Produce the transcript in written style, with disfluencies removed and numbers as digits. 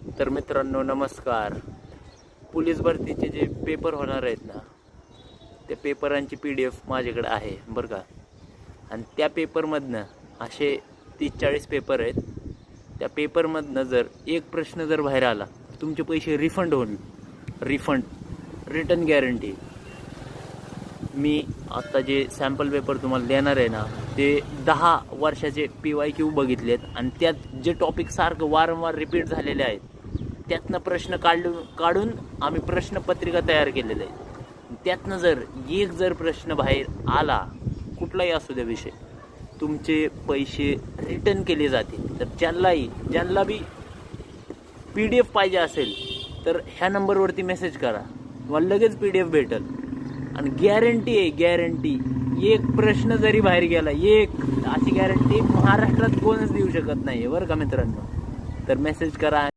तर मित्रांनो नमस्कार. पोलीस भरतीचे जे पेपर होणार आहेत ना, त्या पेपरांची PDF माझ्याकडे आहे बरं का. आणि त्या पेपरमधनं असे 30-40 पेपर आहेत. त्या पेपरमधनं जर एक प्रश्न जर बाहेर आला तुमचे पैसे रिफंड होईल. Return guarantee. मी आता जे सॅम्पल पेपर तुम्हाला देणार आहे ना, ते 10 वर्षाचे PYQ बघितलेत आणि त्यात जे टॉपिक सारखं वारंवार रिपीट झालेले आहेत त्यातनं प्रश्न काढून आम्ही प्रश्नपत्रिका तयार केलेले आहे. त्यातनं जर प्रश्न बाहेर आला, कुठलाही असू द्या विषय, तुमचे पैसे रिटर्न केले जातील. तर ज्यांना बी PDF पाहिजे असेल तर ह्या नंबरवरती मेसेज करा, तुम्हाला लगेच PDF भेटेल. आणि गॅरंटी आहे, गॅरंटी. एक प्रश्न जरी बाहेर गेला, अशी गॅरंटी महाराष्ट्रात कोणच देऊ शकत नाही बरं का मित्रांनो. तर मेसेज करा.